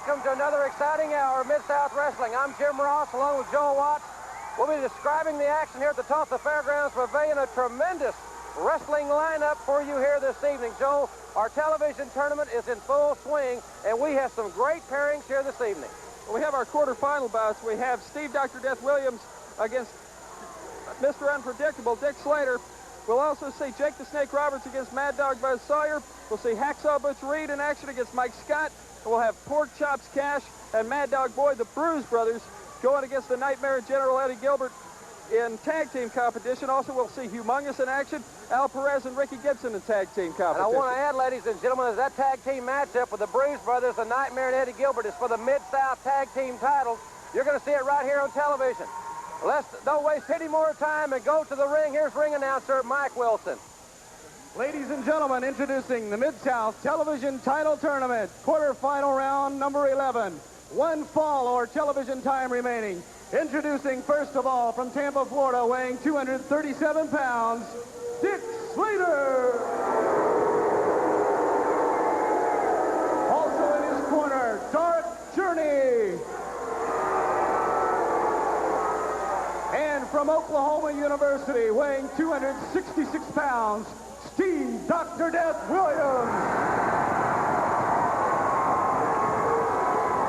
welcome to another exciting hour of Mid-South Wrestling. I'm Jim Ross along with Joel Watts. We'll be describing the action here at the Tulsa Fairgrounds Pavilion. A tremendous wrestling lineup for you here this evening. Joel, our television tournament is in full swing, and we have some great pairings here this evening. Well, we have our quarterfinal bouts. We have Steve Dr. Death Williams against Mr. Unpredictable, Dick Slater. We'll also see Jake the Snake Roberts against Mad Dog Buzz Sawyer. We'll see Hacksaw Butch Reed in action against Mike Scott. And we'll have Pork Chops Cash and Mad Dog Boy, the Bruise Brothers, going against the Nightmare General Eddie Gilbert in tag team competition. Also, we'll see Humongous in action, Al Perez and Ricky Gibson in tag team competition. And I want to add, ladies and gentlemen, that tag team matchup with the Bruise Brothers, the Nightmare and Eddie Gilbert is for the Mid-South tag team titles. You're going to see it right here on television. Don't waste any more time and go to the ring. Here's ring announcer Mike Wilson. Ladies and gentlemen, introducing the Mid-South Television Title Tournament, quarterfinal round number 11. One fall or television time remaining. Introducing first of all from Tampa, Florida, weighing 237 pounds, Dick Slater. Also in his corner, Dark Journey. And from Oklahoma University, weighing 266 pounds, Steve Dr. Death Williams.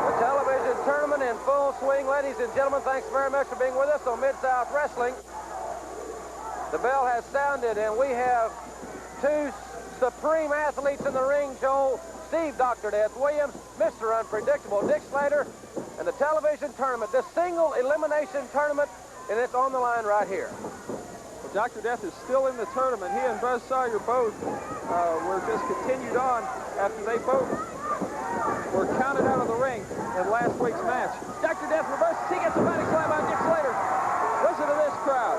The television tournament in full swing. Ladies and gentlemen, thanks very much for being with us on Mid-South Wrestling. The bell has sounded, and we have two supreme athletes in the ring, Joel. Steve Dr. Death Williams, Mr. Unpredictable Dick Slater, and the television tournament, the single elimination tournament, and it's on the line right here. Well, Dr. Death is still in the tournament. He and Buzz Sawyer both were just continued on after they both were counted out of the ring in last week's match. Dr. Death reverses. He gets a body slam on Dick Slater. Listen to this crowd.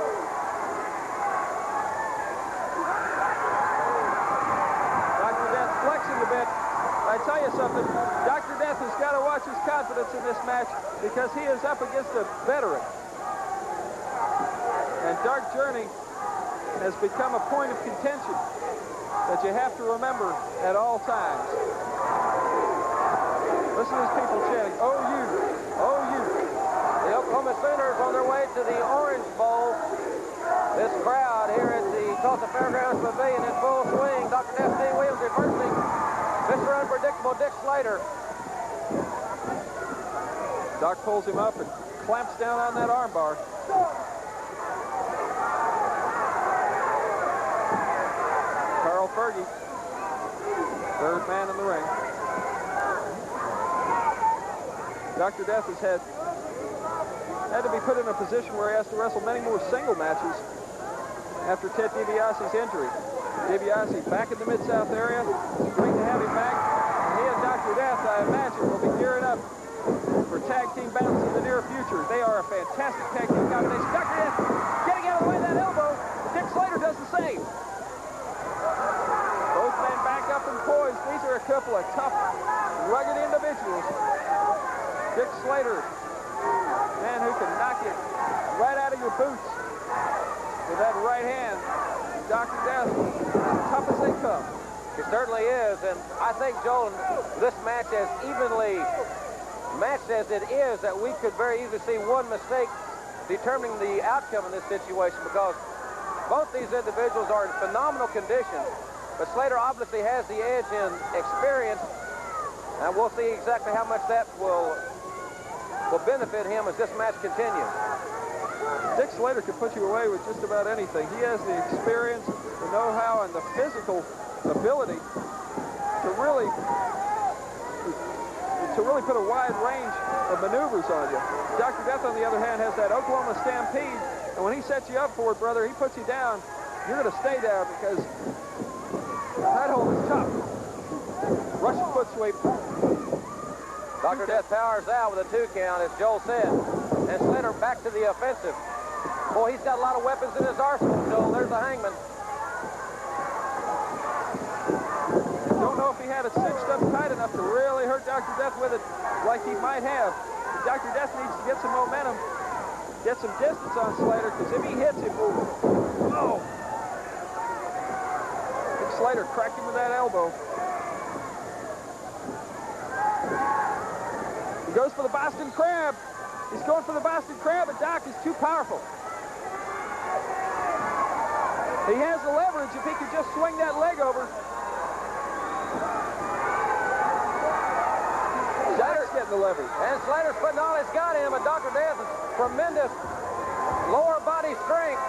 Dr. Death flexing a bit. I tell you something, Dr. Death has got to watch his confidence in this match because he is up against a veteran. And Dark Journey has become a point of contention that you have to remember at all times. Listen to these people chanting, "Oh, you, oh, you." The Oklahoma Sooners on their way to the Orange Bowl. This crowd here at the Tulsa Fairgrounds Pavilion in full swing. Dr. Death D. Williams reversing Mr. Unpredictable Dick Slater. Doc pulls him up and clamps down on that armbar. Carl Fergie, third man in the ring. Dr. Death has had to be put in a position where he has to wrestle many more single matches after Ted DiBiase's injury. DiBiase back in the Mid-South area. It's great to have him back. And he and Dr. Death, I imagine, will be gearing up for tag team battles in the near future. They are a fantastic tag team combination. Dr. Death getting out of the way of that elbow. Dick Slater does the same. Both men back up and poised. These are a couple of tough, rugged individuals. Dick Slater, man who can knock it right out of your boots with that right hand. Dr. Death, tough as they come. It certainly is, and I think, Joel, this match as evenly matched as it is, that we could very easily see one mistake determining the outcome in this situation, because both these individuals are in phenomenal condition, but Slater obviously has the edge in experience, and we'll see exactly how much that will benefit him as this match continues. Dick Slater can put you away with just about anything. He has the experience, the know-how, and the physical ability to really put a wide range of maneuvers on you. Dr. Death, on the other hand, has that Oklahoma Stampede, and when he sets you up for it, brother, he puts you down. You're going to stay down because that hold is tough. Russian foot sweep. Dr. Death powers out with a 2 count, as Joel said. And Slater back to the offensive. Boy, he's got a lot of weapons in his arsenal, Joel. There's the Hangman. Don't know if he had it cinched up tight enough to really hurt Dr. Death with it like he might have. Dr. Death needs to get some momentum, get some distance on Slater, because if he hits him, oh! Dick Slater cracked him with that elbow. goes for the Boston Crab. He's going for the Boston Crab, but Doc is too powerful. He has the leverage if he could just swing that leg over. Slater's getting the leverage. And Slater's putting all he's got in him, but Dr. Death has tremendous lower body strength.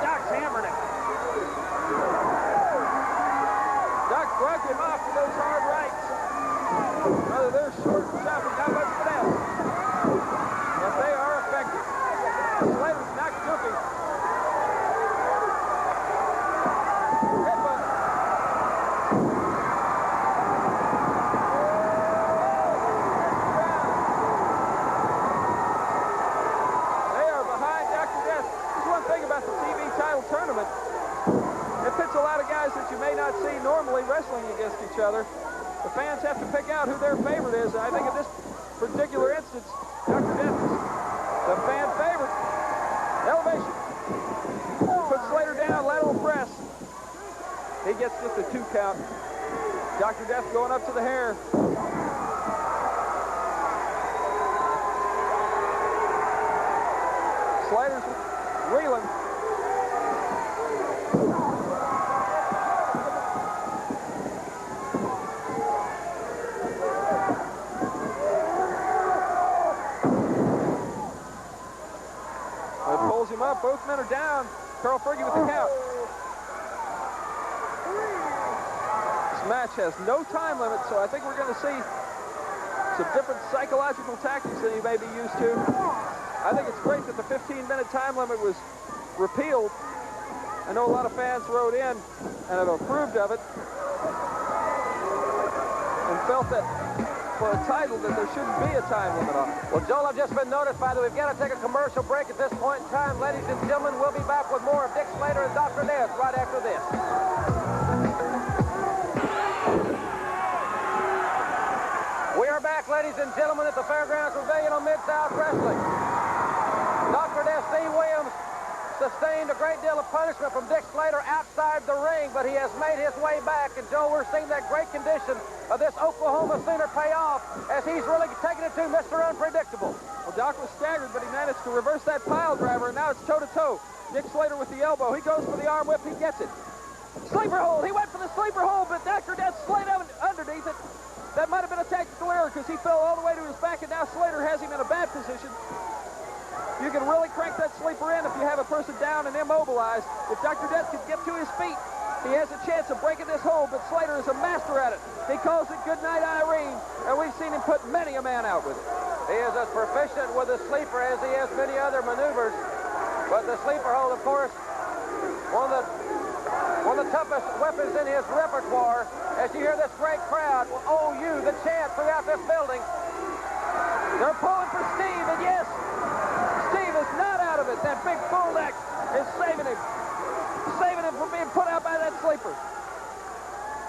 Doc's hammering him. Doc drugged him off with those hard rights. Whether they're short and choppy, not much finesse. But they are effective. Slater's not joking. Headbutt. They are behind Dr. Death. There's one thing about the TV title tournament. It pits a lot of guys that you may not see normally wrestling against each other. The fans have to pick out who their favorite is. I think in this particular instance, Dr. Death is the fan favorite. Elevation. Puts Slater down, lateral press. He gets just a 2 count. Dr. Death going up to the hair. Slater's reeling. Pulls him up. Both men are down. Carl Fergie with the count. This match has no time limit, so I think we're going to see some different psychological tactics than you may be used to. I think it's great that the 15-minute time limit was repealed. I know a lot of fans wrote in and have approved of it and felt that for a title that there shouldn't be a time limit on it. Well, Joel, I've just been notified that we've got to take a commercial break at this point in time. Ladies and gentlemen, we'll be back with more of Dick Slater and Dr. Death right after this. We are back, ladies and gentlemen, at the Fairgrounds Pavilion on Mid-South Wrestling. Dr. Death C. Williams sustained a great deal of punishment from Dick Slater outside the ring, but he has made his way back. And, Joe, we're seeing that great condition of this Oklahoma Sooner pay off as he's really taking it to Mr. Unpredictable. Well, Doc was staggered, but he managed to reverse that pile driver, and now it's toe-to-toe. Dick Slater with the elbow. He goes for the arm whip. He gets it. Sleeper hold. He went for the sleeper hold, but Dr. Death slid underneath it. That might have been a tactical error because he fell all the way to his back, and now Slater has him in a bad position. You can really crank that sleeper in if you have a person down and immobilized. If Dr. Death can get to his feet, he has a chance of breaking this hold, but Slater is a master at it. He calls it good night, Irene, and we've seen him put many a man out with it. He is as proficient with the sleeper as he has many other maneuvers, but the sleeper hold, of course, one of the toughest weapons in his repertoire. As you hear this great crowd, OU, the chant throughout this building. They're pulling for Steve, and yes, Steve is not out of it. That big bull neck is saving him from being put out by that sleeper.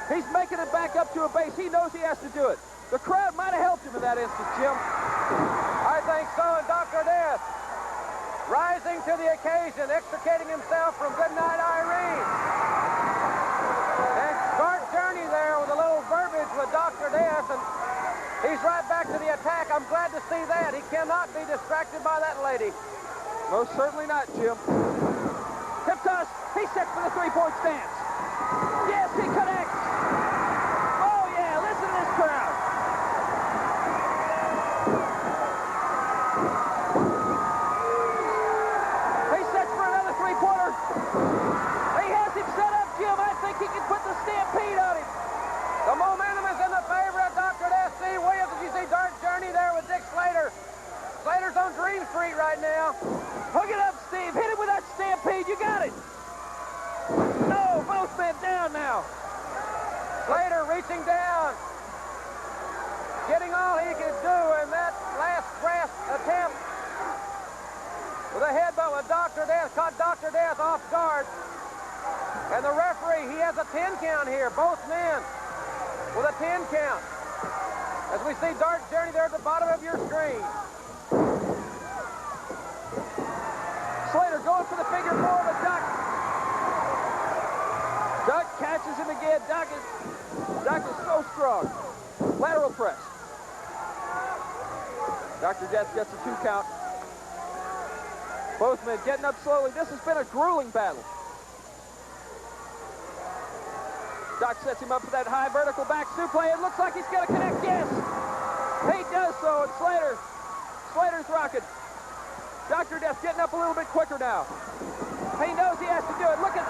He's making it back up to a base. He knows he has to do it. The crowd might have helped him in that instance, Jim. I think so, and Dr. Death rising to the occasion, extricating himself from Goodnight Irene. And short journey there with a little verbiage with Dr. Death, and he's right back to the attack. I'm glad to see that. He cannot be distracted by that lady. Most certainly not, Jim. Hip toss. He's set for the three-point stance. Yes, he connects. Oh, yeah, listen to this crowd. He sets for another three-pointer. He has him set up, Jim. I think he can put the stampede on him. The momentum is in the favor of Dr. Death C. Williams. As you see Dark Journey there with Dick Slater. Slater's on Dream Street right now. Hook it up, Steve. Hit it with that stampede. You got it. No, both men down now. Slater reaching down. Getting all he could do in that last grasp attempt. With a headbutt with Dr. Death. Caught Dr. Death off guard. And the referee, he has a 10 count here. Both men with a 10 count. As we see Dark Journey there at the bottom of your screen. Slater going for the figure four, but Doc catches him again. Doc is so strong. Lateral press. Dr. Death gets a 2 count. Both men getting up slowly. This has been a grueling battle. Doc sets him up for that high vertical back suplex. It looks like he's going to connect. Yes. He does so, and Slater's rocking. Dr. Death getting up a little bit quicker now. He knows he has to do it. Look at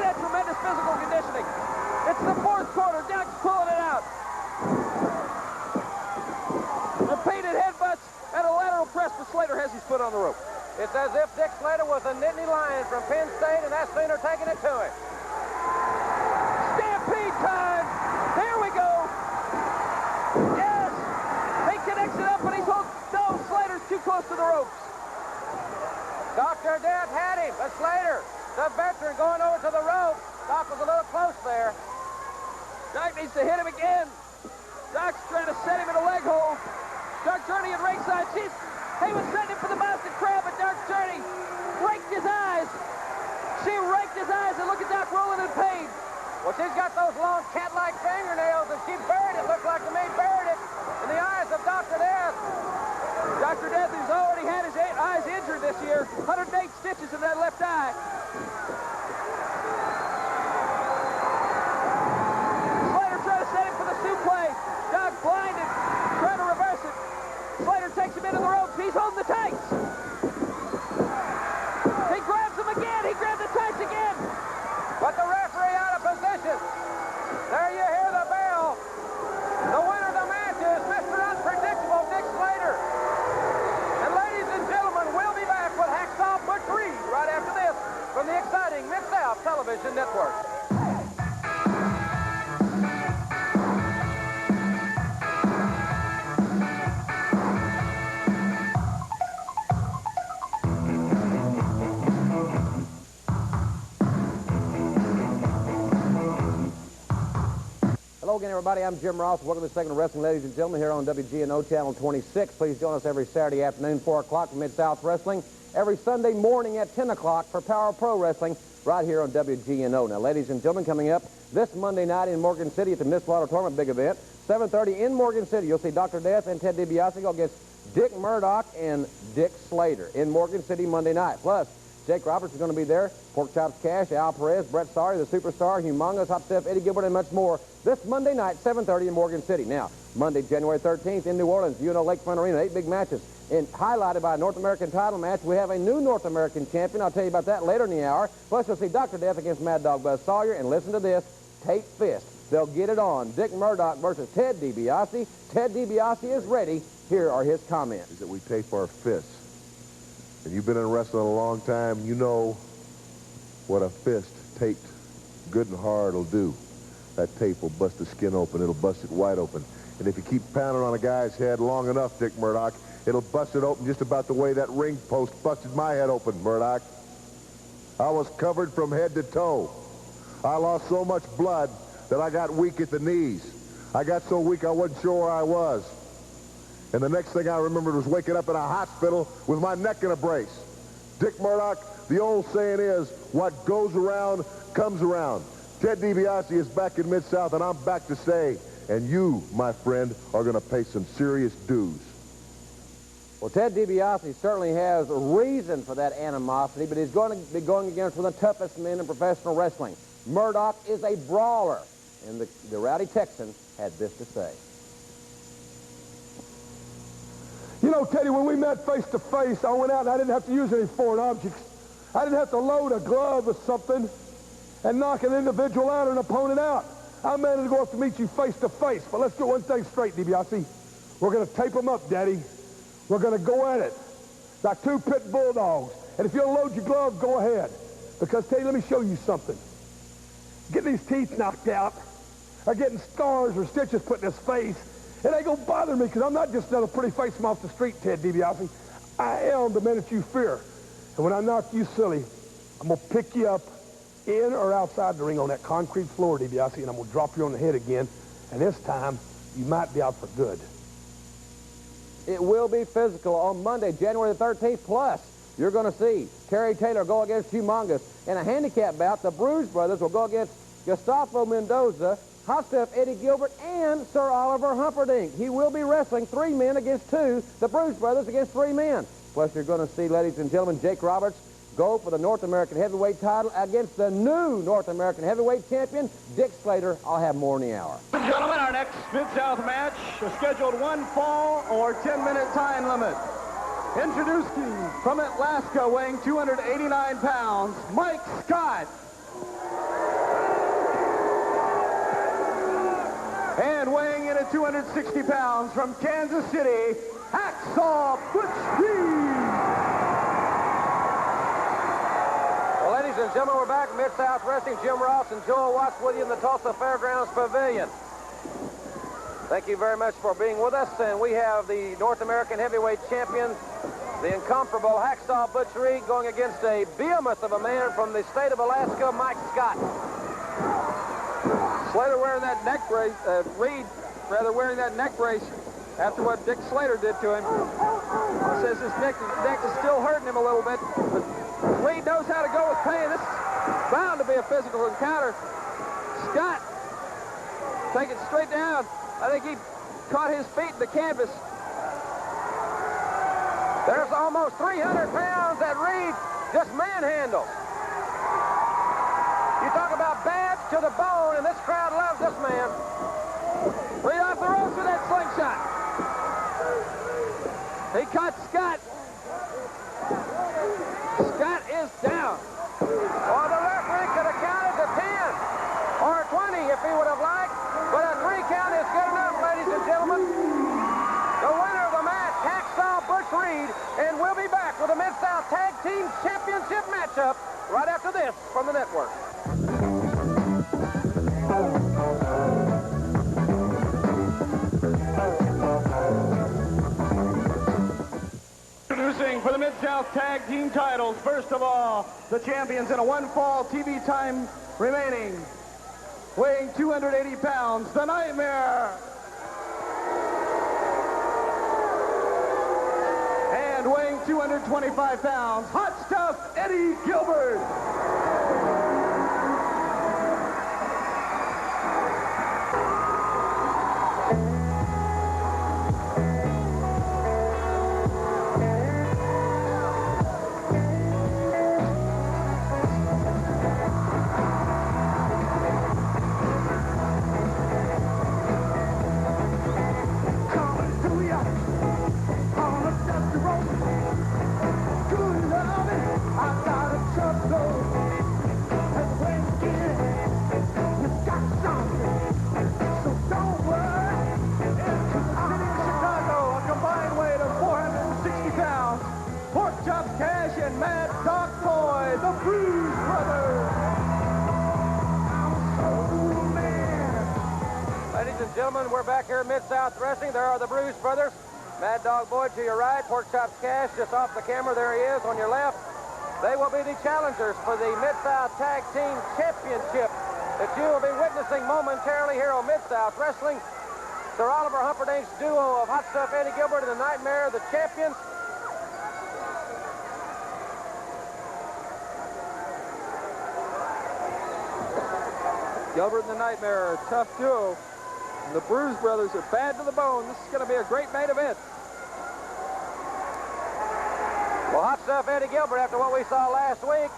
that tremendous physical conditioning. It's the 4th quarter. Doc's pulling it out. Repeated headbutts and a lateral press, but Slater has his foot on the rope. It's as if Dick Slater was a Nittany Lion from Penn State, and that's Slater taking it to him. Stampede time. Here we go. Yes. He connects it up, but he's holding. No, Slater's too close to the ropes. Dr. Death had him, but Slater, the veteran, going over to the rope. Doc was a little close there. Doc needs to hit him again. Doc's trying to set him in a leg hold. Dark Journey at ringside. He was setting him for the Boston Crab, but Dark Journey raked his eyes. She raked his eyes, and look at Doc rolling in pain. Well, she's got those long cat-like fingernails, and she buried it. Looked like to me, buried it in the eyes of Dr. Death. Dr. Death, who's already had his eyes injured this year, 108 stitches in that left eye. Slater trying to set him for the suplex. Doc blinded, trying to reverse it. Slater takes him into the ropes. He's holding the tights. He grabs him again. He grabbed the tights again. But the referee out of position. There you hear the bell. The winner of the match is Mr. Unpredictable, Dick Slater. And ladies and gentlemen, we'll be back with Hacksaw Butch Reed right after this from the exciting Mid-South Television Network. Hello again, everybody. I'm Jim Ross. Welcome to the segment of Wrestling, ladies and gentlemen, here on WGNO Channel 26. Please join us every Saturday afternoon, 4 o'clock for Mid-South Wrestling. Every Sunday morning at 10 o'clock for Power Pro Wrestling right here on WGNO. Now, ladies and gentlemen, coming up this Monday night in Morgan City at the Miss Auditorium, big event, 7:30 in Morgan City. You'll see Dr. Death and Ted DiBiase go against Dick Murdoch and Dick Slater in Morgan City Monday night. Plus, Jake Roberts is going to be there. Pork Chops Cash, Al Perez, Brett Sawyer, the Superstar, Humongous, Hot Steph, Eddie Gilbert, and much more this Monday night, 7:30 in Morgan City. Now, Monday, January 13th in New Orleans, Lakefront Arena, 8 big matches. And highlighted by a North American title match, we have a new North American champion. I'll tell you about that later in the hour. Plus, you'll see Dr. Death against Mad Dog Buzz Sawyer. And listen to this, Tape Fist. They'll get it on. Dick Murdoch versus Ted DiBiase. Ted DiBiase is ready. Here are his comments. Is that we tape our fists. And you've been in wrestling a long time, you know what a fist taped good and hard will do. That tape will bust the skin open. It'll bust it wide open. And if you keep pounding on a guy's head long enough, Dick Murdoch, it'll bust it open just about the way that ring post busted my head open, Murdoch. I was covered from head to toe. I lost so much blood that I got weak at the knees. I got so weak I wasn't sure where I was. And the next thing I remembered was waking up in a hospital with my neck in a brace. Dick Murdoch, the old saying is, what goes around comes around. Ted DiBiase is back in Mid-South, and I'm back to stay. And you, my friend, are going to pay some serious dues. Well, Ted DiBiase certainly has a reason for that animosity, but he's going to be going against one of the toughest men in professional wrestling. Murdoch is a brawler, and the Rowdy Texan had this to say. You know, Teddy, when we met face to face, I went out and I didn't have to use any foreign objects. I didn't have to load a glove or something and knock an individual out or an opponent out. I managed to go up to meet you face to face. But let's get one thing straight, DiBiase. We're going to tape them up, Daddy. We're going to go at it like 2 pit bulldogs. And if you'll load your glove, go ahead. Because, Teddy, let me show you something. Getting these teeth knocked out or getting scars or stitches put in his face, it ain't gonna bother me because I'm not just another pretty face from off the street, Ted DiBiase. I am the minute you fear. And when I knock you silly, I'm gonna pick you up in or outside the ring on that concrete floor, DiBiase, and I'm gonna drop you on the head again. And this time, you might be out for good. It will be physical on Monday, January the 13th. Plus, you're going to see Terry Taylor go against Humongous. In a handicap bout, the Bruise Brothers will go against Gustavo Mendoza, Hot Stuff Eddie Gilbert, and Sir Oliver Humperdinck. He will be wrestling 3 men against 2, the Bruce Brothers against 3 men. Plus, you're going to see, ladies and gentlemen, Jake Roberts go for the North American heavyweight title against the new North American heavyweight champion, Dick Slater. I'll have more in the hour. Ladies and gentlemen, our next Mid-South match is scheduled 1 fall or 10-minute time limit. Introducing from Alaska, weighing 289 pounds, Mike Scott. And weighing in at 260 pounds from Kansas City, Hacksaw Butch Reed. Well, ladies and gentlemen, we're back at Mid-South Wrestling. Jim Ross and Joel Watts with you in the Tulsa Fairgrounds Pavilion. Thank you very much for being with us. And we have the North American heavyweight champion, the incomparable Hacksaw Butch Reed, going against a behemoth of a man from the state of Alaska, Mike Scott. Slater wearing that neck brace, Reed rather wearing that neck brace after what Dick Slater did to him. Says his neck is still hurting him a little bit, but Reed knows how to go with pain. This is bound to be a physical encounter. Scott taking it straight down. I think he caught his feet in the canvas. There's almost 300 pounds that Reed just manhandled. You talk about bad to the bone, and this crowd loves this man. Reed off the ropes with that slingshot. He caught Scott. Scott is down. Or the referee could have counted to 10 or 20 if he would have liked, but a 3 count is good enough, ladies and gentlemen. The winner of the match, Hacksaw Butch Reed, and we'll be back with a Mid-South Tag Team Championship matchup right after this from the network. Introducing for the Mid-South Tag Team titles, first of all, the champions in a 1 fall TV time remaining, weighing 280 pounds, the Nightmare. And weighing 225 pounds, Hot Stuff Eddie Gilbert. Gentlemen, we're back here at Mid-South Wrestling. There are the Bruce Brothers. Mad Dog Boyd to your right, Pork Chops Cash just off the camera. There he is on your left. They will be the challengers for the Mid-South Tag Team Championship that you will be witnessing momentarily here on Mid-South Wrestling. Sir Oliver Humperdinck's duo of Hot Stuff Eddie Gilbert and the Nightmare, the champions. Gilbert and the Nightmare, a tough duo. And the Bruce Brothers are bad to the bone. This is going to be a great main event. Well, Hot Stuff Eddie Gilbert, after what we saw last week,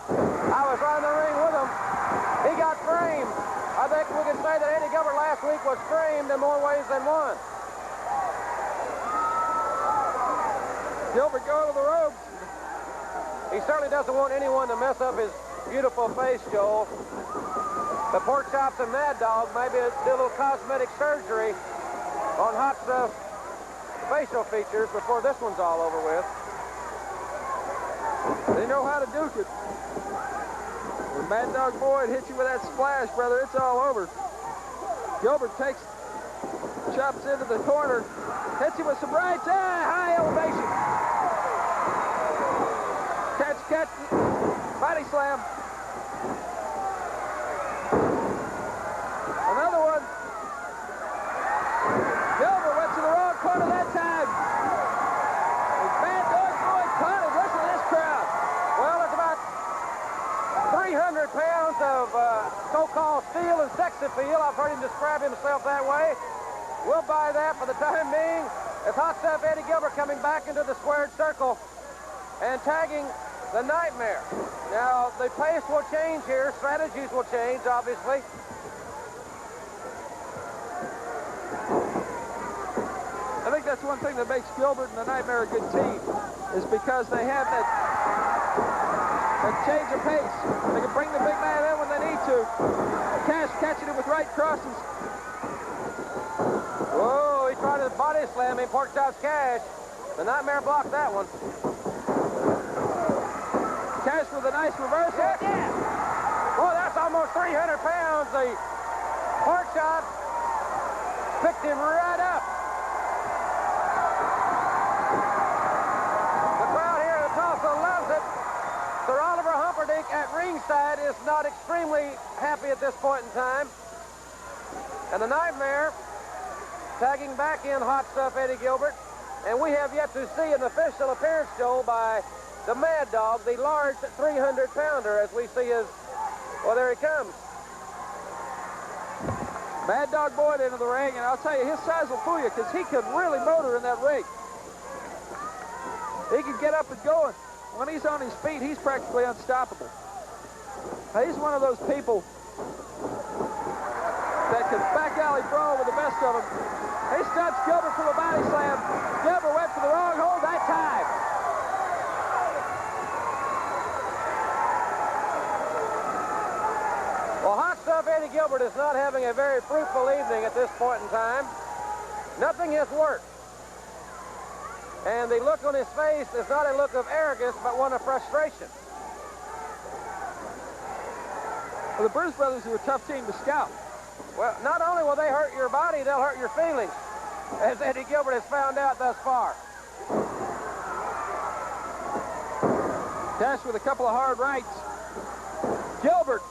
I was right in the ring with him. He got framed. I think we can say that Eddie Gilbert last week was framed in more ways than one. Gilbert going to the ropes. He certainly doesn't want anyone to mess up his beautiful face, Joel. The Pork Chops and Mad Dog maybe do a little cosmetic surgery on Hot Stuff's facial features before this one's all over with. They know how to duke it. When Mad Dog Boyd hits you with that splash, brother, it's all over. Gilbert takes chops into the corner, hits him with some rights, high elevation. Catch, body slam. Another one. Gilbert went to the wrong corner that time. And Mad Dog Boyd caught him. Listen to this crowd. Well, it's about 300 pounds of so-called steel Okay, we'll buy that for the time being. It's Hot Stuff Eddie Gilbert coming back into the squared circle and tagging the Nightmare. Now, the pace will change here. Strategies will change, obviously. I think that's one thing that makes Gilbert and the Nightmare a good team, is because they have that change of pace. They can bring the big man in when they need to. Cash catching him with right crosses. Whoa, he tried to body slam him. Pork chops Cash. The Nightmare blocked that one. Cash with a nice reversal. Yeah. Boy, that's almost 300 pounds. The pork chop picked him right up. The crowd here in Tulsa loves it. Sir Oliver Humperdinck at ringside is not extremely happy at this point in time. And the Nightmare tagging back in Hot Stuff Eddie Gilbert. And we have yet to see an official appearance, Joel, by the Mad Dog, the large 300-pounder, as we see his... Well, there he comes. Mad Dog Boyd into the ring, and I'll tell you, his size will fool you, because he can really motor in that ring. He can get up and going. When he's on his feet, he's practically unstoppable. He's one of those people that can back alley brawl with the best of them. He stops Gilbert from a body slam. Gilbert went for the wrong hold that time. Well, Hot Stuff Eddie Gilbert is not having a very fruitful evening at this point in time. Nothing has worked. And the look on his face is not a look of arrogance, but one of frustration. Well, the Bruce Brothers are a tough team to scout. Well, not only will they hurt your body, they'll hurt your feelings, as Eddie Gilbert has found out thus far. Cash with a couple of hard rights. Gilbert.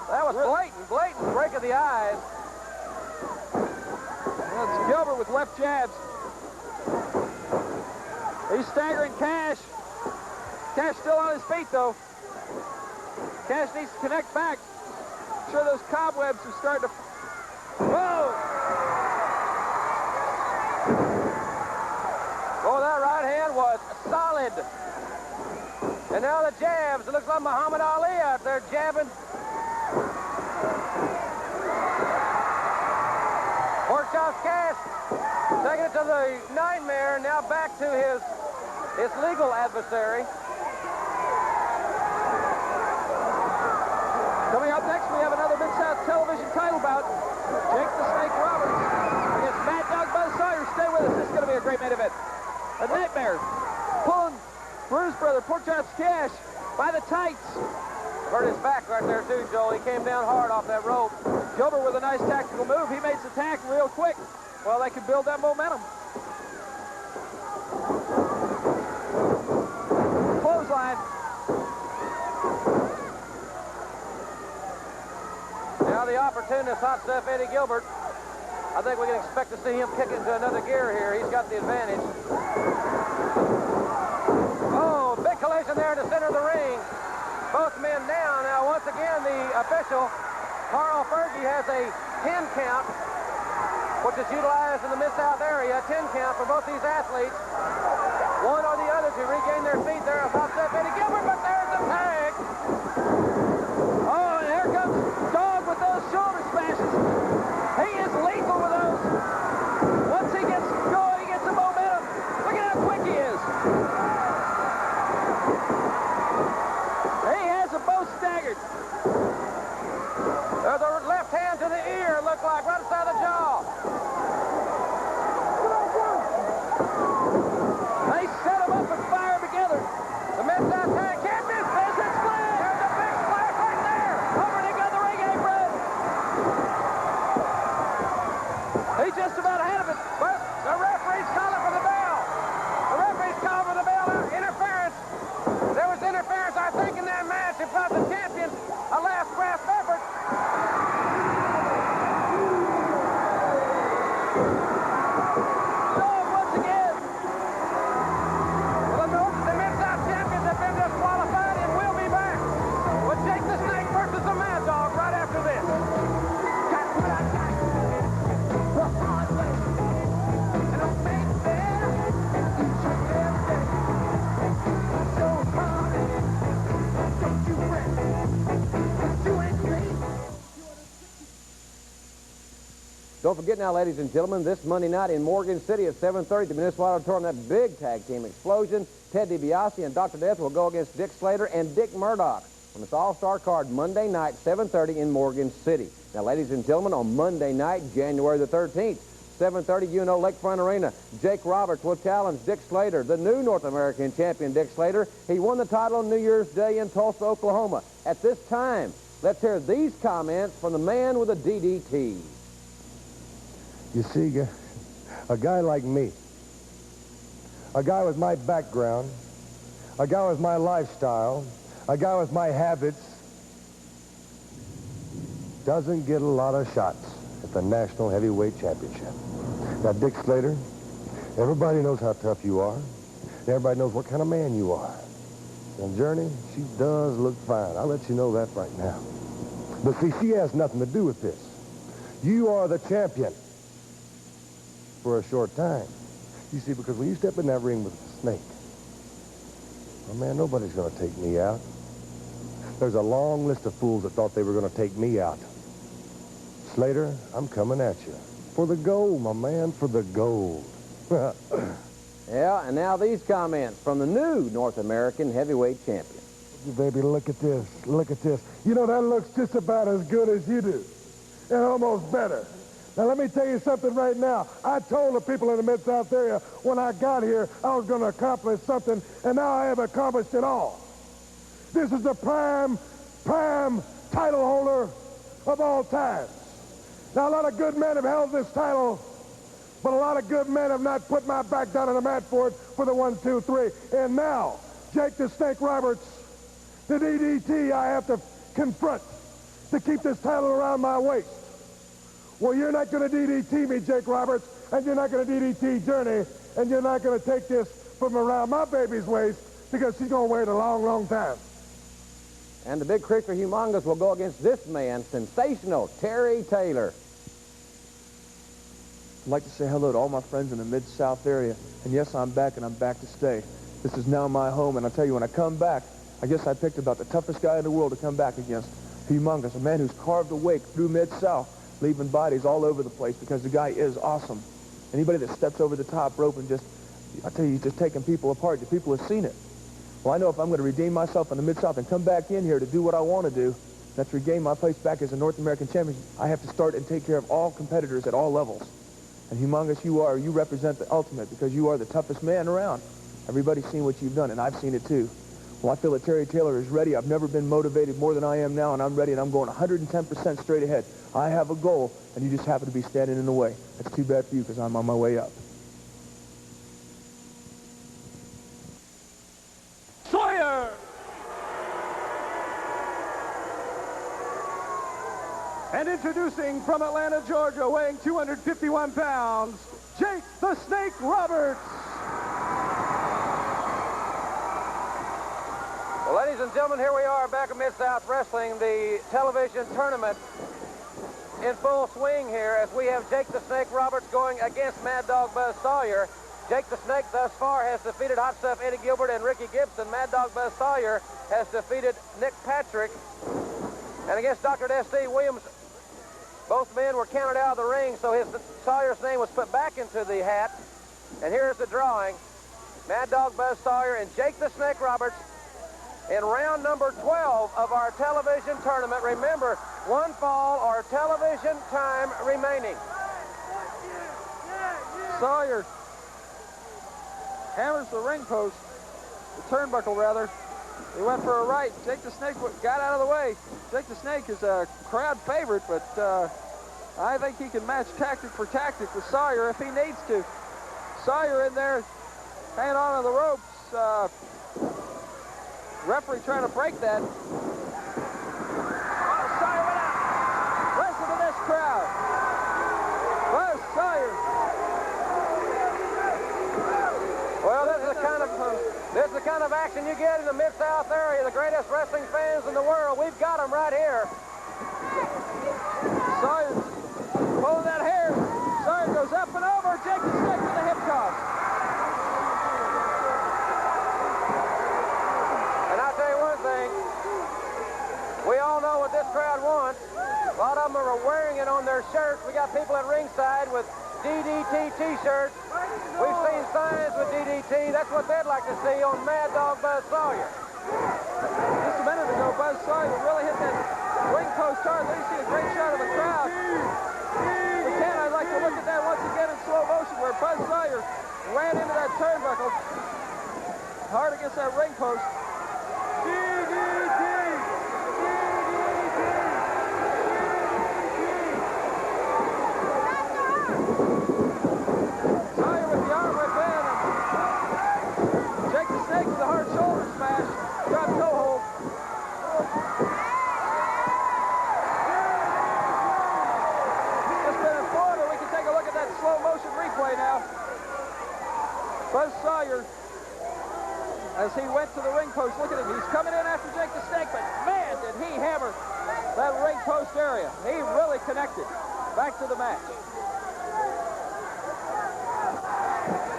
That was blatant break of the eyes. Well, it's Gilbert with left jabs. He's staggering Cash. Cash still on his feet, though. Cash needs to connect back. I'm sure those cobwebs are starting to... Whoa! Oh, that right hand was solid. And now the jabs. It looks like Muhammad Ali out there jabbing. Pork chops Cash taking it to the Nightmare. Now back to his legal adversary. Coming up next, we have another Mid-South television title bout. Jake the Snake Roberts against Mad Dog Buzz Sawyer. Stay with us. This is going to be a great main event. A Nightmare pulling Bruce Brother, Pork Chops Cash by the tights. Hurt his back right there, too, Joel. He came down hard off that rope. Gilbert with a nice tactical move. He makes the tackle real quick. Well, they can build that momentum. Clothesline. Now the opportunist, Hot Stuff Eddie Gilbert. I think we can expect to see him kick into another gear here. He's got the advantage. Oh, big collision there in the center of the ring. Both men down. Now, once again, the official, Carl Fergie, has a 10 count, which is utilized in the Mid-South area. A 10 count for both these athletes. One or the other to regain their feet there. Hot Stuff Eddie Gilbert, but there's the tag. Oh, and here comes Dog with those shoulder smashes. He is lethal with those. Once he gets going, he gets the momentum. Look at how quick he is. He has them both staggered. There's a left hand to the ear, look like, right inside the jaw. They set him up and fire him together. The Mid-South tag champion. There's that splash. There's a big splash right there. Humperdinck on the ring apron. He just about ahead of it. But the referee's calling for the bell. The referee's calling for the bell. Interference. There was interference, I think, in that match. It brought the champion a last gasp effort. Dog once again. Well, the Mid-South champions have been disqualified, and we'll be back with Jake the Snake versus the Mad Dog right after this. Don't forget now, ladies and gentlemen, this Monday night in Morgan City at 7:30 at the Municipal Auditorium, that big tag team explosion. Ted DiBiase and Dr. Death will go against Dick Slater and Dick Murdoch on this all-star card Monday night, 7:30 in Morgan City. Now, ladies and gentlemen, on Monday night, January the 13th, 7:30, Lakefront Arena, Jake Roberts will challenge Dick Slater, the new North American champion, Dick Slater. He won the title on New Year's Day in Tulsa, Oklahoma. At this time, let's hear these comments from the man with a DDT. You see, a guy like me, a guy with my background, a guy with my lifestyle, a guy with my habits, doesn't get a lot of shots at the National Heavyweight Championship. Now, Dick Slater, everybody knows how tough you are. Everybody knows what kind of man you are. And Journey, she does look fine. I'll let you know that right now. But see, she has nothing to do with this. You are the champion for a short time. You see, because when you step in that ring with the Snake, oh man, nobody's going to take me out. There's a long list of fools that thought they were going to take me out. Slater, I'm coming at you. For the gold, my man, for the gold. Yeah, and now these comments from the new North American heavyweight champion. Baby, look at this. Look at this. You know, that looks just about as good as you do. And almost better. Now, let me tell you something right now. I told the people in the Mid-South area when I got here I was going to accomplish something, and now I have accomplished it all. This is the prime title holder of all time. Now, a lot of good men have held this title, but a lot of good men have not put my back down on the mat for it for the 1, 2, 3. And now, Jake the Snake Roberts, the DDT I have to confront to keep this title around my waist. Well, you're not going to DDT me, Jake Roberts, and you're not going to DDT Journey, and you're not going to take this from around my baby's waist because she's going to wait a long, long time. And the big creature humongous will go against this man, sensational Terry Taylor. I'd like to say hello to all my friends in the Mid-South area. And yes, I'm back, and I'm back to stay. This is now my home, and I'll tell you, when I come back, I guess I picked about the toughest guy in the world to come back against. Humongous, a man who's carved a wake through Mid-South, leaving bodies all over the place because the guy is awesome. Anybody that steps over the top rope and just, I tell you, he's just taking people apart. The people have seen it. Well, I know if I'm going to redeem myself in the Mid-South and come back in here to do what I want to do, that's regain my place back as a North American champion, I have to start and take care of all competitors at all levels. And Humongous, you represent the ultimate because you are the toughest man around. Everybody's seen what you've done, and I've seen it too. Well, I feel that Terry Taylor is ready. I've never been motivated more than I am now, and I'm ready, and I'm going 110% straight ahead. I have a goal, and you just happen to be standing in the way. That's too bad for you because I'm on my way up. Sawyer! And introducing from Atlanta, Georgia, weighing 251 pounds, Jake the Snake Roberts. Well, ladies and gentlemen, here we are back at Mid-South Wrestling, the television tournament in full swing here as we have Jake the Snake Roberts going against Mad Dog Buzz Sawyer. Jake the Snake thus far has defeated Hot Stuff Eddie Gilbert and Ricky Gibson. Mad Dog Buzz Sawyer has defeated Nick Patrick. And against Dr. S.D. Williams, both men were counted out of the ring, so Sawyer's name was put back into the hat. And here's the drawing. Mad Dog Buzz Sawyer and Jake the Snake Roberts in round number 12 of our television tournament. Remember, one fall or television time remaining. Sawyer hammers the ring post, the turnbuckle rather. He went for a right. Jake the Snake got out of the way. Jake the Snake is a crowd favorite, but I think he can match tactic for tactic with Sawyer if he needs to. Sawyer in there, hanging on to the ropes. Referee trying to break that. Oh, Sawyer went out. Listen to this crowd. Buzz Sawyer. Well, this is the kind of action you get in the Mid-South area. The greatest wrestling fans in the world. We've got them right here. Sawyer pulling that hair. Sawyer goes up and over. Jake the Snake with the hip toss. We all know what this crowd wants. A lot of them are wearing it on their shirts. We got people at ringside ringside with DDT T-shirts. We've seen signs with DDT. That's what they'd like to see on Mad Dog Buzz Sawyer. Just a minute ago, Buzz Sawyer really hit that ring post hard. Let me see a great shot of the crowd. If we can, I'd like to look at that once again in slow motion where Buzz Sawyer ran into that turnbuckle hard against that ring post. Sawyer with the arm whip in, and Jake the Snake with the hard shoulder smash. Drop toe hold. Just been informed that we can take a look at that slow motion replay now. Buzz Sawyer, as he went to the ring post, look at him. He's coming in after Jake the Snake, but man, did he hammer that ring post area. He really connected. Back to the match.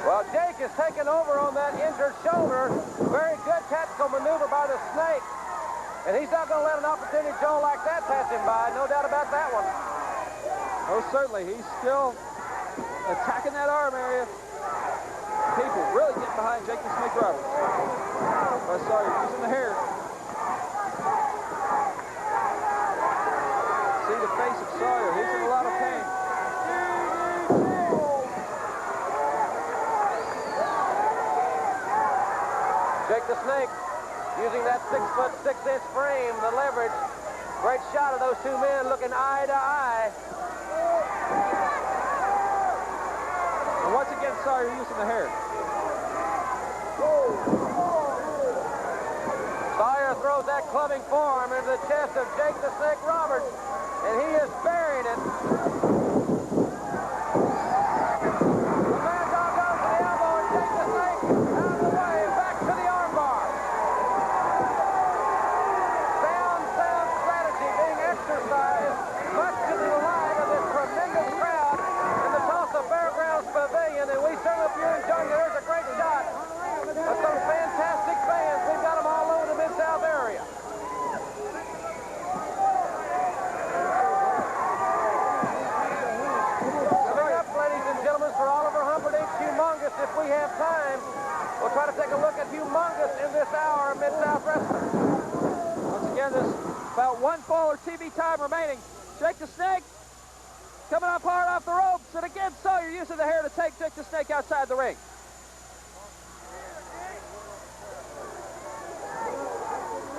Well, Jake is taking over on that injured shoulder. Very good tactical maneuver by the Snake. And he's not going to let an opportunity Joe like that pass him by. No doubt about that one. Oh, certainly. He's still attacking that arm area. People really getting behind Jake the Snake Roberts. I saw you using the hair. See the face of Sawyer. He's in a lot of pain. Jake the Snake using that 6'6" frame, the leverage. Great shot of those two men looking eye to eye. And once again, Sawyer using the hair. Sawyer throws that clubbing forearm into the chest of Jake the Snake Roberts, and he is burying it. The Mad Dog goes to the elbow, and Jake the Snake out of the way, back to the armbar. Sound strategy being exercised, much to the delight of this tremendous crowd in the Tulsa Fairgrounds Pavilion, and we certainly hope you're enjoying it. There's a great shot of some fantastic fans. We've got them all over the Mid-South area. Coming up, ladies and gentlemen, for Oliver Humperdinck's Humongous, if we have time, we'll try to take a look at Humongous in this hour of Mid-South Wrestling. Once again, there's about one fall or TV time remaining. Jake the Snake coming up hard off the ropes, and again, Sawyer using the hair to take Jake the Snake outside the ring.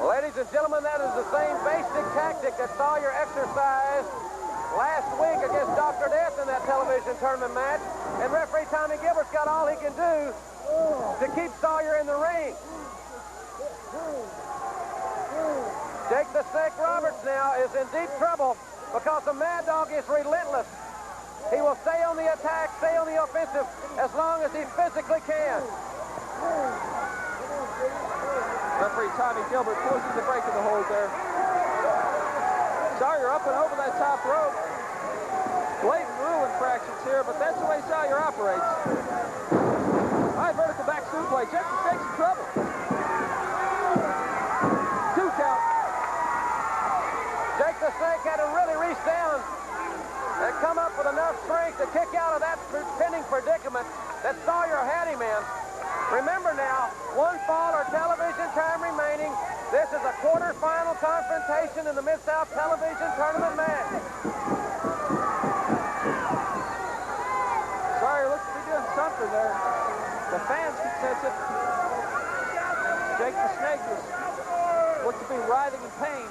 Ladies and gentlemen, that is the same basic tactic that Sawyer exercised last week against Dr. Death in that television tournament match. And referee Tommy Gilbert's got all he can do to keep Sawyer in the ring. Jake the Snake Roberts now is in deep trouble because the Mad Dog is relentless. He will stay on the attack, stay on the offensive as long as he physically can. Referee Tommy Gilbert forces the break in the hold there. Sawyer up and over that top rope. Blatant rule infractions here, but that's the way Sawyer operates. High vertical back suplex. Jake the Snake's in trouble. 2 count. Jake the Snake had to really reach down and come up with enough strength to kick out of that pinning predicament that Sawyer had him in. Remember now, one fall or television time remaining. This is a quarterfinal confrontation in the Mid-South Television Tournament match. Sawyer looks to be doing something there. The fans can sense it. Jake the Snake looks to be writhing in pain.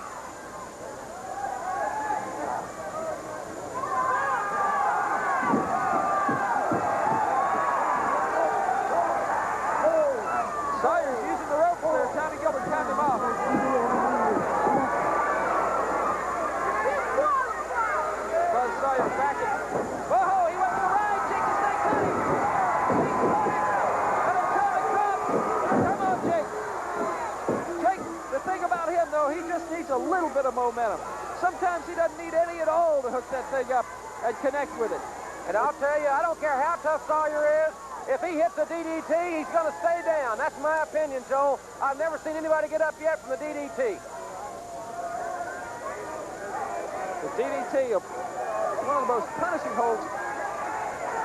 Sawyer's using the ropes there. Tommy Gilbert counted him off. Buzz Sawyer back it. Whoa, he went to the right. Jake the Snake got him. And a coming drop. Come on, Jake. Jake, the thing about him, though, he just needs a little bit of momentum. Sometimes he doesn't need any at all to hook that thing up and connect with it. And I'll tell you, I don't care how tough Sawyer is. If he hits a DDT, he's going to stay down. That's my opinion, Joel. I've never seen anybody get up yet from the DDT. The DDT, one of the most punishing holds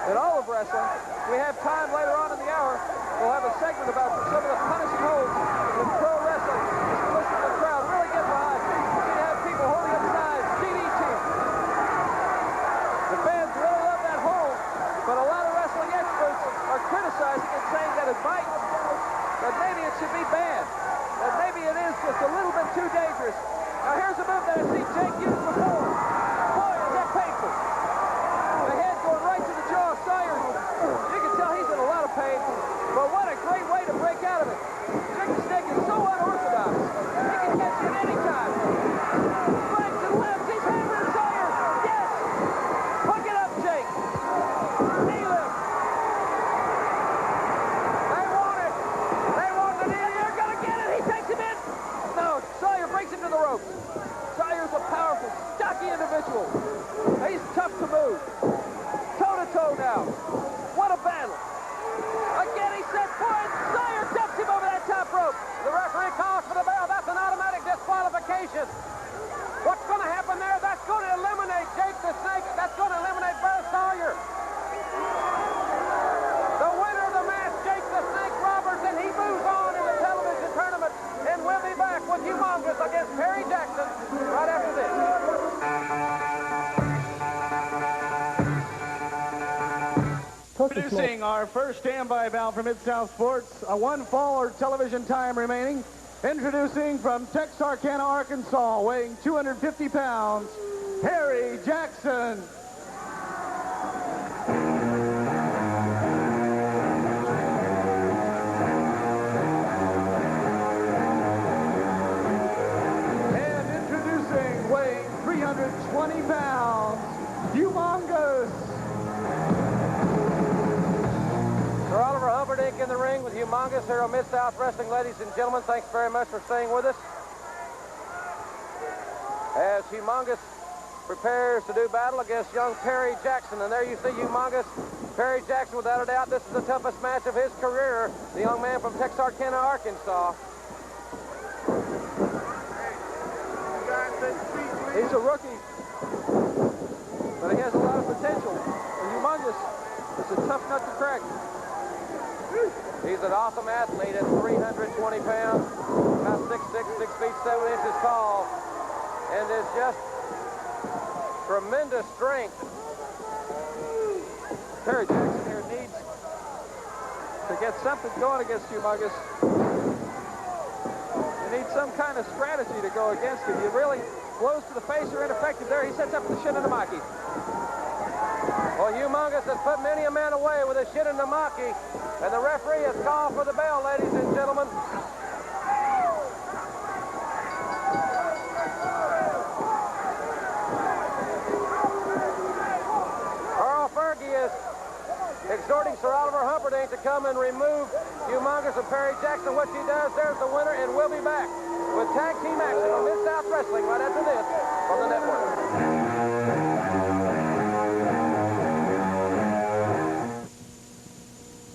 in all of wrestling. We have time later on in the hour. We'll have a segment about some of the punishing holds in pro wrestling. Just to listen to the crowd really get behind. We have people holding up signs, DDT. The fans really love that hold, but a lot of wrestling experts are criticizing it, saying that that maybe it should be banned. That maybe it is just a little bit too dangerous. Now here's a move that I've seen Jake use before. Boy, is that painful. The head going right to the jaw of Sawyer. You can tell he's in a lot of pain, but what a great way to break out of it. Jake the Snake is so unorthodox. He can catch you at any time. Right to the left, he's hammering Sawyer. Yes! Hook it up, Jake. Knee lift. They want it. They want the knee. They're going to get it. He takes him in. No, Sawyer breaks him to the ropes. Sawyer's a powerful, stocky individual. He's tough to move. Toe-to-toe now. What a battle. Again, he set point. Sawyer dumps him over that top rope. The referee calls for the bell. That's an automatic disqualification. What's going to happen there? That's going to eliminate Jake the Snake. That's going to eliminate Buzz Sawyer. The winner of the match, Jake the Snake Roberts, and he moves on in the television tournament. And we'll be back with Humongous against Perry Jackson right after this. Introducing our first standby bout from Mid-South Sports, a one-fall or television time remaining. Introducing from Texarkana, Arkansas, weighing 250 pounds, Perry Jackson. And introducing, weighing 320 pounds, Humongous. Sir Oliver Humperdinck in the ring with Humongous here on Mid-South Wrestling. Ladies and gentlemen, thanks very much for staying with us. As Humongous prepares to do battle against young Perry Jackson. And there you see Humongous. Perry Jackson, without a doubt, this is the toughest match of his career. The young man from Texarkana, Arkansas. He's a rookie, but he has a lot of potential. And Humongous is a tough nut to crack. He's an awesome athlete at 320 pounds, about 6'6", 6 feet 7 inches tall, and is just tremendous strength. Perry Jackson here needs to get something going against Humongous. You need some kind of strategy to go against him. You really, blows to the face are ineffective there. He sets up the Shinanamaki. Well, Humongous has put many a man away with a Shinanamaki, and the referee has called for the bell, ladies and gentlemen. Earl Fergie is exhorting Sir Oliver Humperdinck to come and remove Humongous and Perry Jackson. What she does, there's the winner, and we'll be back with tag team action on Mid-South Wrestling right after this on the network.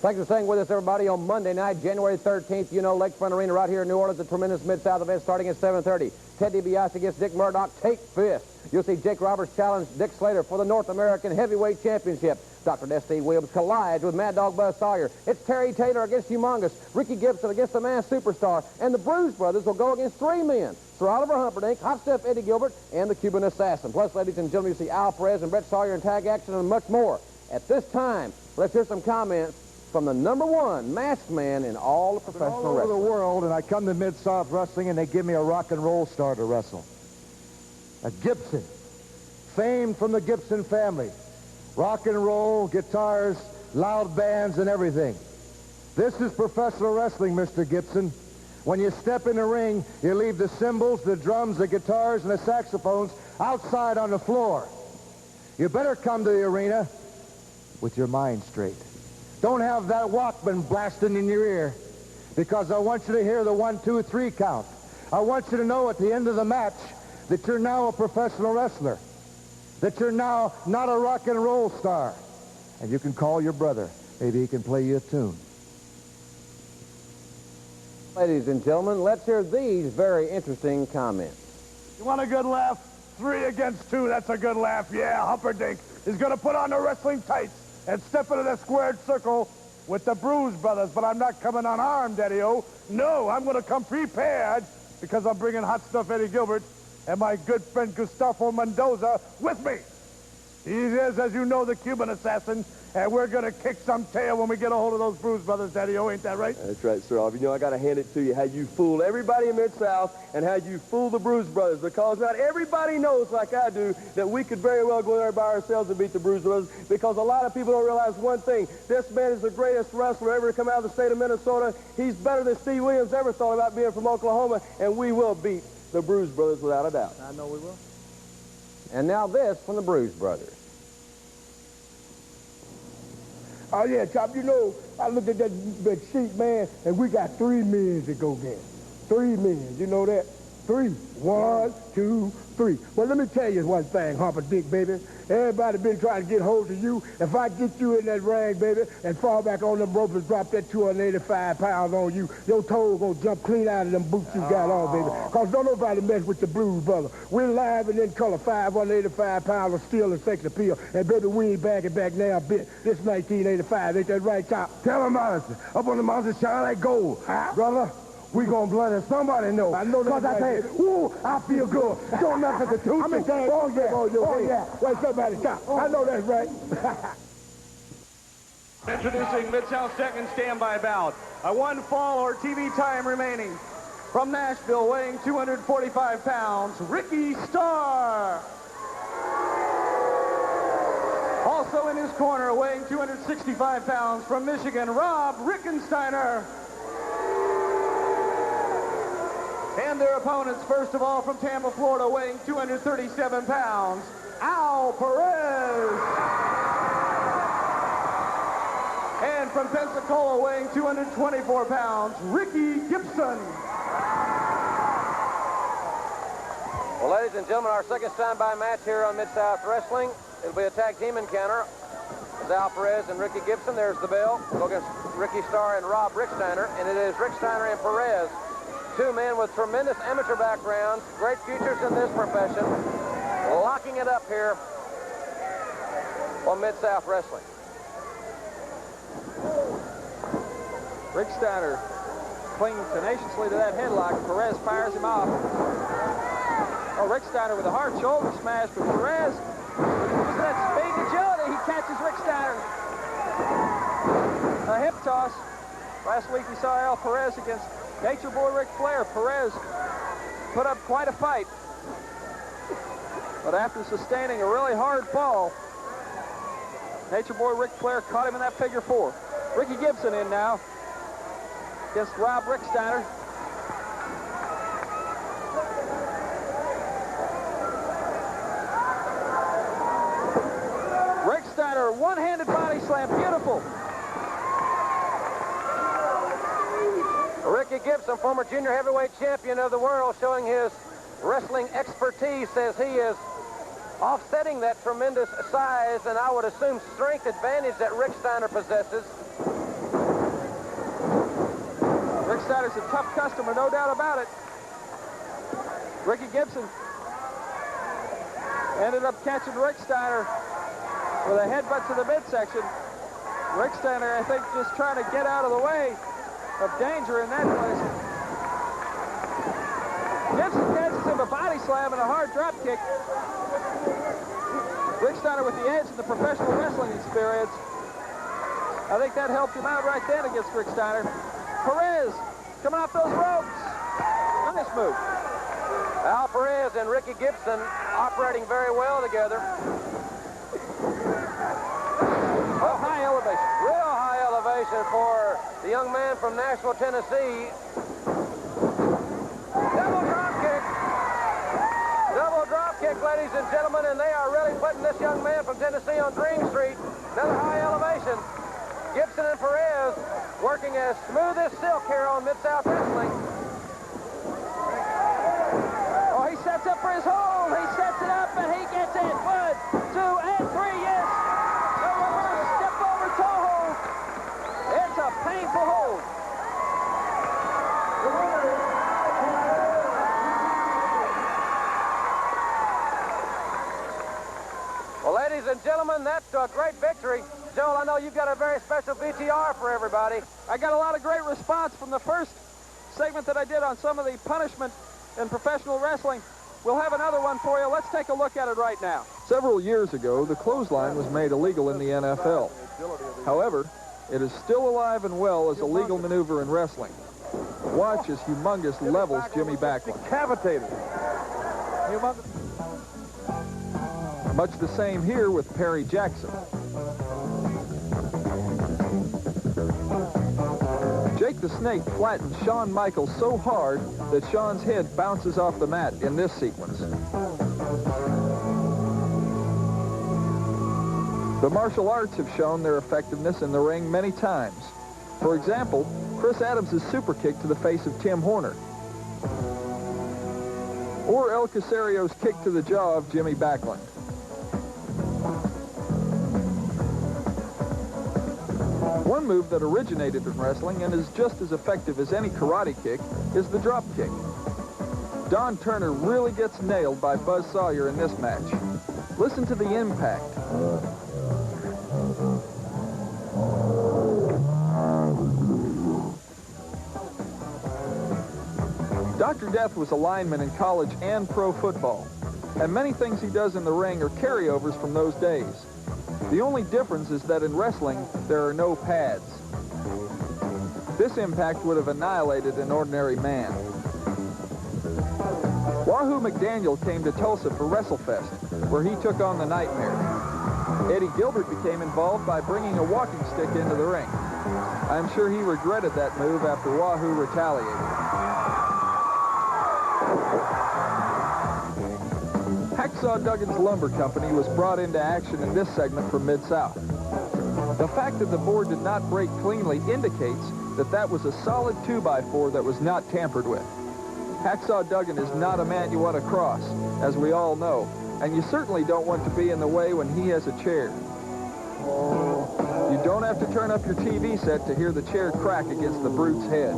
Thanks for staying with us, everybody, on Monday night, January 13th. You know, Lakefront Arena right here in New Orleans, a tremendous Mid-South event starting at 7:30. Ted DiBiase against Dick Murdoch. Take fist. You'll see Jake Roberts challenge Dick Slater for the North American Heavyweight Championship. Dr. Destiny Williams collides with Mad Dog Buzz Sawyer. It's Terry Taylor against Humongous. Ricky Gibson against the Masked Superstar. And the Bruise Brothers will go against three men. Sir Oliver Humperdinck, Hot Stuff Eddie Gilbert, and the Cuban Assassin. Plus, ladies and gentlemen, you see Al Perez and Brett Sawyer in tag action and much more. At this time, let's hear some comments from the #1 masked man in all of professional all over wrestling. the world, and I come to Mid-South Wrestling, and they give me a rock and roll star to wrestle. A Gibson, famed from the Gibson family. Rock and roll, guitars, loud bands, and everything. This is professional wrestling, Mr. Gibson. When you step in the ring, you leave the cymbals, the drums, the guitars, and the saxophones outside on the floor. You better come to the arena with your mind straight. Don't have that Walkman blasting in your ear, because I want you to hear the 1, 2, 3 count. I want you to know at the end of the match that you're now a professional wrestler, that you're now not a rock and roll star. And you can call your brother. Maybe he can play you a tune. Ladies and gentlemen, let's hear these very interesting comments. You want a good laugh? 3 against 2, that's a good laugh. Yeah, Humperdinck is going to put on the wrestling tights. and step into that squared circle with the Bruise Brothers, but I'm not coming unarmed, Eddie-O. No, I'm going to come prepared because I'm bringing Hot Stuff Eddie Gilbert and my good friend Gustavo Mendoza with me. He is, as you know, the Cuban assassin, and we're going to kick some tail when we get a hold of those Bruise Brothers, Daddy-O. Ain't that right? That's right, sir. You know, I got to hand it to you how you fooled everybody in Mid-South and how you fooled the Bruise Brothers, because not everybody knows, like I do, that we could very well go there by ourselves and beat the Bruise Brothers, because a lot of people don't realize one thing. This man is the greatest wrestler ever to come out of the state of Minnesota. He's better than Steve Williams ever thought about being from Oklahoma, and we will beat the Bruise Brothers without a doubt. I know we will. And now this from the Bruise Brothers. Oh, yeah, Chop, you know, I looked at that sheet, man, and we got 3 men to go get. 3 men, you know that? 3. 1, 2, 3. Well, let me tell you one thing, Harper Dick, baby. Everybody been trying to get hold of you. If I get you in that rag, baby, and fall back on them ropes and drop that 285 pounds on you, your toes gonna jump clean out of them boots you got on, baby. Because don't nobody mess with the Blues Brothers. We're live and in color, 585 pounds of steel and sex appeal. And, baby, we ain't backing back now a bit. This 1985, ain't that right, Chop? Tell them about it. Up on the mountain, shine like gold. Huh? Brother, we gonna blood and somebody know. I know that. Because I say, ooh, I feel good. Don't nothing to two. I'm in game. Oh, yeah. Oh, yeah. Wait, somebody stop. I know that's right. Introducing Mid-South second standby bout. A 1 fall or TV time remaining. From Nashville, weighing 245 pounds, Ricky Starr. Also in his corner, weighing 265 pounds, from Michigan, Rob Rickensteiner. And their opponents, first of all, from Tampa, Florida, weighing 237 pounds, Al Perez. And from Pensacola, weighing 224 pounds, Ricky Gibson. Well, ladies and gentlemen, our second standby match here on Mid-South Wrestling. It'll be a tag team encounter. It's Al Perez and Ricky Gibson. There's the bell. We'll go against Ricky Starr and Rob Ricksteiner. And it is Ricksteiner and Perez, 2 men with tremendous amateur backgrounds, great futures in this profession, locking it up here on Mid-South Wrestling. Ricksteiner clinging tenaciously to that headlock. Perez fires him off. Oh, Ricksteiner with a hard shoulder smash, but Perez, with that speed and agility, he catches Ricksteiner. A hip toss. Last week we saw Al Perez against Nature Boy Ric Flair. Perez put up quite a fight. But after sustaining a really hard fall, Nature Boy Ric Flair caught him in that figure 4. Ricky Gibson in now against Rob Ricksteiner. Ricksteiner, one-handed body slam, beautiful. Ricky Gibson, former junior heavyweight champion of the world, showing his wrestling expertise, says he is offsetting that tremendous size and I would assume strength advantage that Ricksteiner possesses. Ricksteiner's a tough customer, no doubt about it. Ricky Gibson ended up catching Ricksteiner with a headbutt to the midsection. Ricksteiner, I think, just trying to get out of the way of danger in that place. Gibson catches him a body slam and a hard drop kick. Ricksteiner with the edge in the professional wrestling experience. I think that helped him out right then against Ricksteiner. Perez coming off those ropes. Nice move. Al Perez and Ricky Gibson operating very well together. Oh, high elevation. Real high elevation for the young man from Nashville, Tennessee. Double drop kick. Double drop kick, ladies and gentlemen, and they are really putting this young man from Tennessee on Green Street. Another high elevation. Gibson and Perez working as smooth as silk here on Mid-South Wrestling. Oh, he sets up for his hold. He sets it up, and he gets it. 1, 2, and 3. Yes. The reverse step over toe hold. It's a painful hold. Well, ladies and gentlemen, that's a great victory Joel, I know you've got a very special VTR for everybody. I got a lot of great response from the first segment that I did on some of the punishment in professional wrestling. We'll have another one for you. Let's take a look at it right now. Several years ago, the clothesline was made illegal in the NFL. However, it is still alive and well as a legal maneuver in wrestling. Watch as Humongous levels Jimmy Backlund. Decapitated. Much the same here with Perry Jackson. Jake the Snake flattened Shawn Michaels so hard that Shawn's head bounces off the mat in this sequence. The martial arts have shown their effectiveness in the ring many times. For example, Chris Adams' super kick to the face of Tim Horner. Or El Casario's kick to the jaw of Jimmy Backlund. One move that originated in wrestling and is just as effective as any karate kick is the drop kick. Don Turner really gets nailed by Buzz Sawyer in this match. Listen to the impact. Dr. Death was a lineman in college and pro football, and many things he does in the ring are carryovers from those days. The only difference is that in wrestling, there are no pads. This impact would have annihilated an ordinary man. Wahoo McDaniel came to Tulsa for WrestleFest, where he took on the Nightmare. Eddie Gilbert became involved by bringing a walking stick into the ring. I'm sure he regretted that move after Wahoo retaliated. Hacksaw Duggan's Lumber Company was brought into action in this segment from Mid-South. The fact that the board did not break cleanly indicates that that was a solid 2x4 that was not tampered with. Hacksaw Duggan is not a man you want to cross, as we all know, and you certainly don't want to be in the way when he has a chair. You don't have to turn up your TV set to hear the chair crack against the brute's head.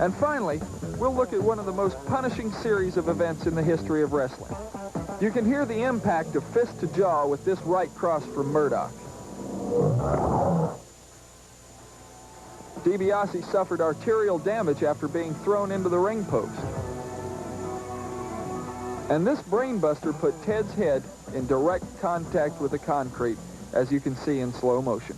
And finally, we'll look at one of the most punishing series of events in the history of wrestling. You can hear the impact of fist to jaw with this right cross from Murdoch. DiBiase suffered arterial damage after being thrown into the ring post. And this brainbuster put Ted's head in direct contact with the concrete, as you can see in slow motion.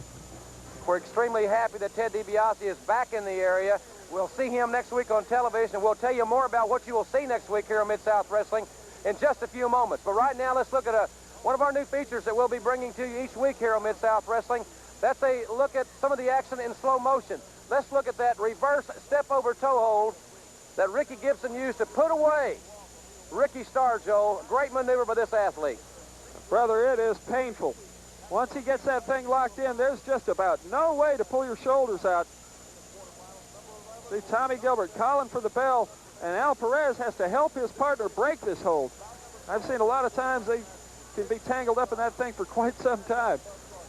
We're extremely happy that Ted DiBiase is back in the area. We'll see him next week on television, and we'll tell you more about what you will see next week here on Mid-South Wrestling in just a few moments. But right now, let's look at one of our new features that we'll be bringing to you each week here on Mid-South Wrestling. That's a look at some of the action in slow motion. Let's look at that reverse step-over toe hold that Ricky Gibson used to put away Ricky Starr, Joel. Great maneuver by this athlete. Brother, it is painful. Once he gets that thing locked in, there's just about no way to pull your shoulders out. See Tommy Gilbert calling for the bell, and Al Perez has to help his partner break this hold. I've seen a lot of times they can be tangled up in that thing for quite some time.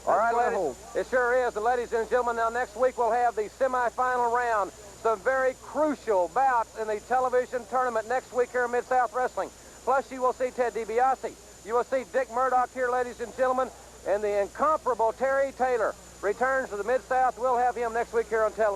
All right, ladies, it sure is. And ladies and gentlemen, now next week we'll have the semifinal round. Some very crucial bouts in the television tournament next week here in Mid-South Wrestling. Plus, you will see Ted DiBiase. You will see Dick Murdoch here, ladies and gentlemen, and the incomparable Terry Taylor returns to the Mid-South. We'll have him next week here on television.